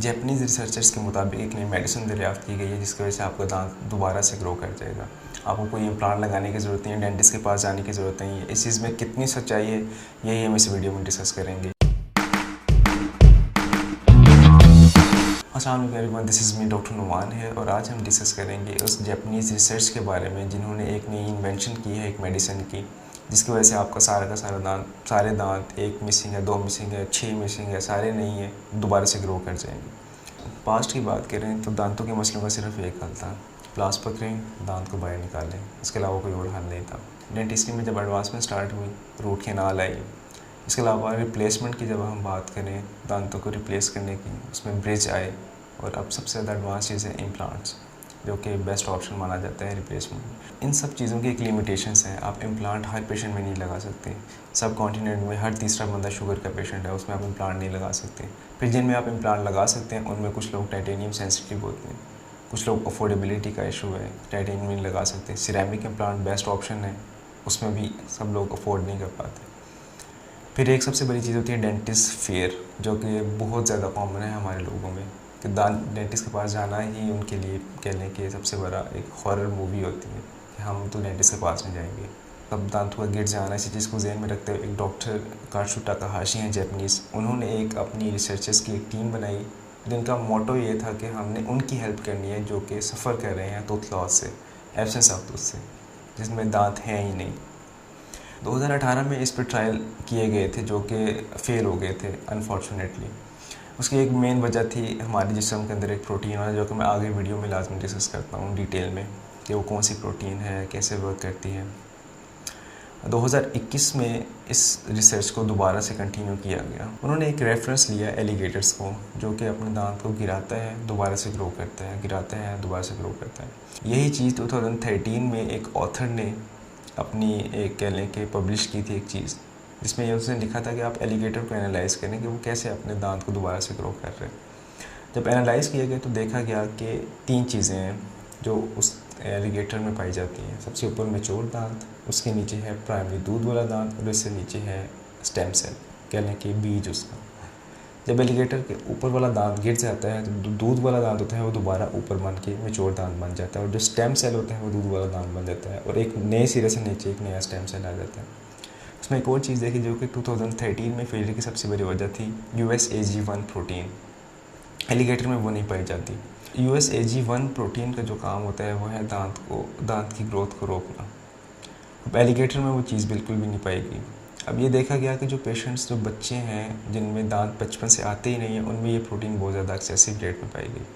Japanese researchers के मुताबिक एक नई मेडिसिन दरियाफ्त की गई है जिसकी वजह से आपका दांत दोबारा से ग्रो कर जाएगा। आपको कोई इम्प्लांट लगाने की ज़रूरत नहीं है, डेंटिस्ट के पास जाने की ज़रूरत नहीं है। इस चीज़ में कितनी सच्चाई है यही हम इस वीडियो में डिस्कस करेंगे। अस्सलाम वालेकुम everyone, this is me doctor Numan है और आज हम डिस्कस करेंगे उस जापानीज़ रिसर्च के बारे में जिन्होंने एक नई इन्वेंशन की है एक मेडिसिन की, जिसकी वजह से आपका सारा का सारे दांत एक मिसिंग है, 2 मिसिंग है, 6 मिसिंग है, सारे नहीं है, दोबारा से ग्रो कर जाएंगे। पास्ट की बात करें तो दांतों के मसलों का सिर्फ एक हल था, फ्लॉस पकड़ें, दांत को बाहर निकालें, इसके अलावा कोई और हल नहीं था। डेंटिस्ट्री में जब एडवांसमेंट स्टार्ट हुई, रूट कैनाल आई। इसके अलावा रिप्लेसमेंट की जब हम बात करें, दांतों को रिप्लेस करने की, उसमें ब्रिज आए और अब सबसे ज़्यादा एडवांस चीज़ है इम्प्लांट्स, जो कि बेस्ट ऑप्शन माना जाता है रिप्लेसमेंट में। इन सब चीज़ों की एक लिमिटेशंस हैं। आप इम्प्लांट हर पेशेंट में नहीं लगा सकते। सब कॉन्टिनेंट में हर तीसरा बंदा शुगर का पेशेंट है, उसमें आप इम्प्लांट नहीं लगा सकते। फिर जिनमें आप इम्प्लांट लगा सकते हैं उनमें कुछ लोग टाइटेनियम सेंसिटिव होते हैं, कुछ लोग अफोर्डेबिलिटी का इशू है, टाइटेनियम नहीं लगा सकते। सिरेमिक इम्प्लांट बेस्ट ऑप्शन है, उसमें भी सब लोग अफोर्ड नहीं कर पाते। फिर एक सबसे बड़ी चीज़ होती है डेंटिस्ट फेयर, जो कि बहुत ज़्यादा कॉमन है हमारे लोगों में, कि डेंटिस्ट के पास जाना ही उनके लिए कह लें कि सबसे बड़ा एक हॉरर मूवी होती है कि हम तो डेंटिस्ट के पास नहीं जाएंगे। तब दांतों का गिर जाना, इसी चीज़ को जहन में रखते हुए एक डॉक्टर कात्सु टाकाहाशी हैं जापानीज़, उन्होंने एक अपनी रिसर्चर्स की एक टीम बनाई जिनका मोटो ये था कि हमने उनकी हेल्प करनी है जो कि सफ़र कर रहे हैं टूथ लॉस से, एब्सेंस ऑफ टूथ से, जिसमें दांत हैं ही नहीं। 2018 में इस पर ट्रायल किए गए थे जो कि फेल हो गए थे अनफॉर्चुनेटली। उसकी एक मेन वजह थी हमारे जिस्म के अंदर एक प्रोटीन है, जो कि मैं आगे वीडियो में लाजमी डिस्कस करता हूँ डिटेल में कि वो कौन सी प्रोटीन है, कैसे वर्क करती है। 2021 में इस रिसर्च को दोबारा से कंटिन्यू किया गया। उन्होंने एक रेफरेंस लिया एलिगेटर्स को, जो कि अपने दांत को गिराता है, दोबारा से ग्रो करता है, गिराता है, दोबारा से ग्रो करता है। यही चीज़ 2013 में एक ऑथर ने अपनी एक कह लें कि पब्लिश की थी एक चीज़, जिसमें उसने लिखा था कि आप एलिगेटर को एनालाइज करें कि वो कैसे अपने दांत को दोबारा से ग्रो कर रहे हैं। जब एनालाइज किया गया तो देखा गया कि 3 चीज़ें हैं जो उस एलिगेटर में पाई जाती हैं। सबसे ऊपर मैच्योर दांत, उसके नीचे है प्राइमरी दूध वाला दांत और इससे नीचे है स्टेम सेल, कह लें कि बीज उसका। जब एलिगेटर के ऊपर वाला दांत गिर जाता है तो दूध वाला दांत होता है वो दोबारा ऊपर बन के मैच्योर दांत बन जाता है, और जो स्टेम सेल होता है वो दूध वाला दांत बन जाता है और एक नए सिरे से नीचे एक नया स्टेम सेल आ जाता है। उसमें एक और चीज़ देखी जो कि 2013 में फेलियर की सबसे बड़ी वजह थी, USAG1 प्रोटीन। एलिगेटर में वो नहीं पाई जाती। USAG1 प्रोटीन का जो काम होता है वो है दांत की ग्रोथ को रोकना। अब एलिगेटर में वो चीज़ बिल्कुल भी नहीं पाएगी। अब ये देखा गया कि जो पेशेंट्स, जो बच्चे हैं जिनमें दांत बचपन से आते ही नहीं हैं, उनमें ये प्रोटीन बहुत ज़्यादा एक्सेसिव रेट में पाई गई।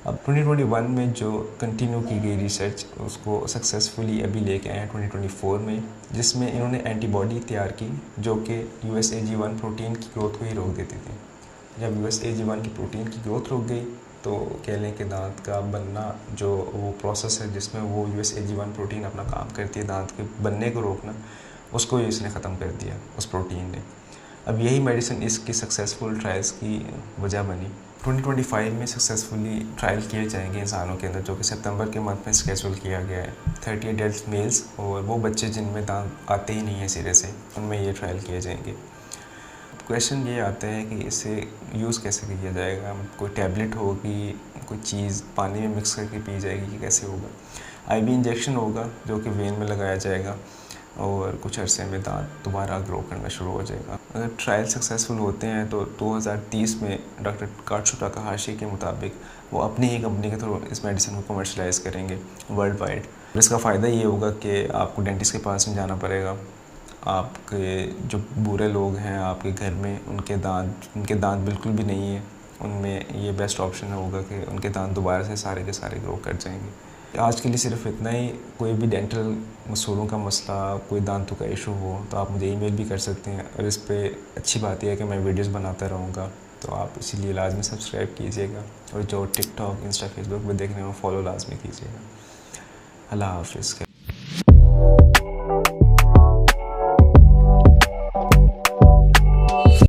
अब 2021 में जो कंटिन्यू की गई रिसर्च, उसको सक्सेसफुली अभी लेके आए हैं 2024 में, जिसमें इन्होंने एंटीबॉडी तैयार की जो कि USAG1 प्रोटीन की ग्रोथ को ही रोक देती थी। जब USAG1 की प्रोटीन की ग्रोथ रुक गई तो कह लें कि दांत का बनना, जो वो प्रोसेस है जिसमें वो USAG1 प्रोटीन अपना काम करती है दांत के बनने को रोकना, उसको ही इसने ख़त्म कर दिया उस प्रोटीन ने। अब यही मेडिसिन इसकी सक्सेसफुल ट्रायल्स की वजह बनी। 2025 में सक्सेसफुली ट्रायल किए जाएंगे इंसानों के अंदर, जो कि सितंबर के मंथ में स्केड्यूल किया गया है। 30 एडल्ट मेल्स और वो बच्चे जिनमें दांत आते ही नहीं है सिरे से, उनमें ये ट्रायल किए जाएंगे। क्वेश्चन ये आता है कि इसे यूज़ कैसे किया जाएगा, कोई टैबलेट होगी, कोई चीज़ पानी में मिक्स करके पी जाएगी कि कैसे होगा। IV इंजेक्शन होगा जो कि वेन में लगाया जाएगा और कुछ अरसे में दांत दोबारा ग्रो करना शुरू हो जाएगा। अगर ट्रायल सक्सेसफुल होते हैं तो 2030 में डॉक्टर कात्सु टाकाहाशी के मुताबिक वो अपनी ही कंपनी के थ्रू इस मेडिसिन को कमर्शलाइज़ करेंगे वर्ल्ड वाइड। इसका फ़ायदा ये होगा कि आपको डेंटिस्ट के पास नहीं जाना पड़ेगा। आपके जो बूढ़े लोग हैं आपके घर में, उनके दांत बिल्कुल भी नहीं है, उनमें ये बेस्ट ऑप्शन होगा कि उनके दांत दोबारा से सारे के सारे ग्रो कर जाएंगे। आज के लिए सिर्फ इतना ही। कोई भी डेंटल मसूलों का मसला, कोई दांतों का इशू हो तो आप मुझे ईमेल भी कर सकते हैं, और इस पे अच्छी बात यह है कि मैं वीडियोस बनाता रहूँगा, तो आप इसीलिए लाजमी सब्सक्राइब कीजिएगा, और जो टिकटॉक, इंस्टा, फेसबुक पे देख रहे हो फॉलो लाजमी कीजिएगा। अल्लाह हाफ़िज़।